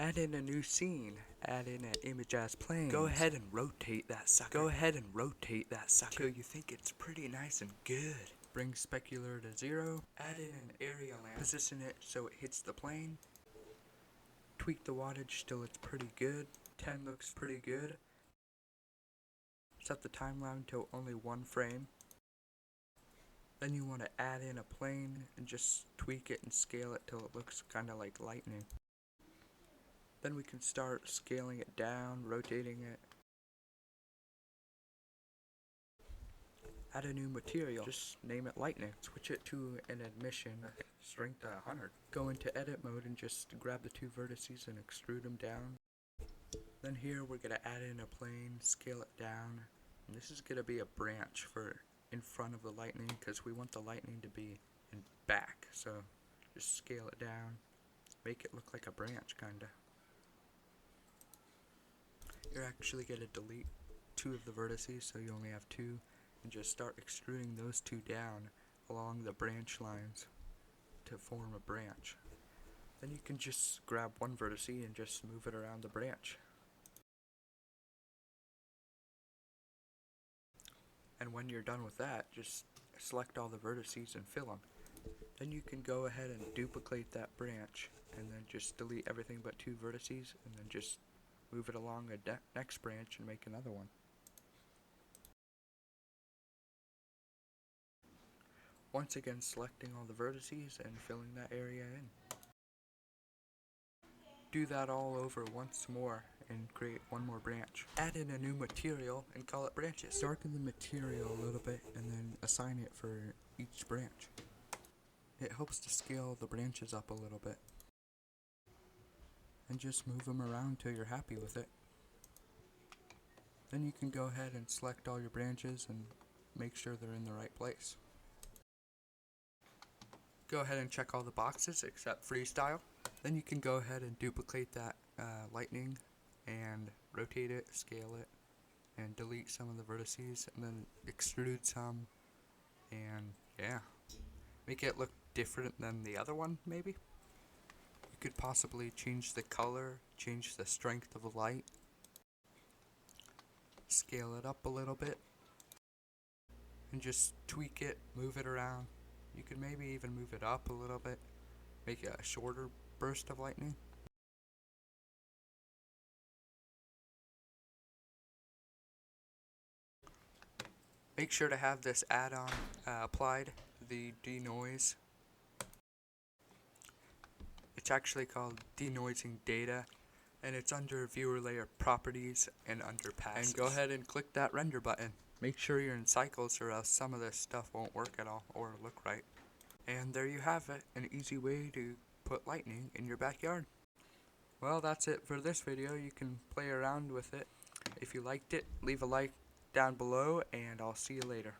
Add in a new scene. Add in an image as planes. Go ahead and rotate that sucker. Go ahead and rotate that sucker till you think it's pretty nice and good. Bring specular to 0. Add in an area lamp. Position it so it hits the plane. Tweak the wattage till it's pretty good. 10 looks pretty good. Set the timeline to only 1 frame. Then you want to add in a plane and just tweak it and scale it till it looks kind of like lightning. Then we can start scaling it down, rotating it. Add a new material, just name it lightning. Switch it to an admission, strength 100. Go into edit mode and just grab the 2 vertices and extrude them down. Then here we're going to add in a plane, scale it down. And this is going to be a branch for in front of the lightning because we want the lightning to be in back. So just scale it down, make it look like a branch kinda. You're actually going to delete 2 of the vertices so you only have 2 and just start extruding those 2 down along the branch lines to form a branch. Then you can just grab 1 vertex and just move it around the branch. And when you're done with that, just select all the vertices and fill them. Then you can go ahead and duplicate that branch and then just delete everything but 2 vertices and then just move it along a next branch and make another one. Once again, selecting all the vertices and filling that area in. Do that all over once more and create 1 more branch. Add in a new material and call it branches. Darken the material a little bit and then assign it for each branch. It helps to scale the branches up a little bit. And just move them around till you're happy with it. Then you can go ahead and select all your branches and make sure they're in the right place. Go ahead and check all the boxes except freestyle. Then you can go ahead and duplicate that lightning and rotate it, scale it, and delete some of the vertices and then extrude some and yeah, make it look different than the other one maybe. You could possibly change the color, change the strength of the light, scale it up a little bit, and just tweak it, move it around. You could maybe even move it up a little bit, make it a shorter burst of lightning. Make sure to have this add-on applied, the denoise. It's actually called denoising data, and it's under viewer layer properties and under passes. And go ahead and click that render button. Make sure you're in cycles or else some of this stuff won't work at all or look right. And there you have it, an easy way to put lightning in your backyard. Well, that's it for this video. You can play around with it. If you liked it, leave a like down below and I'll see you later.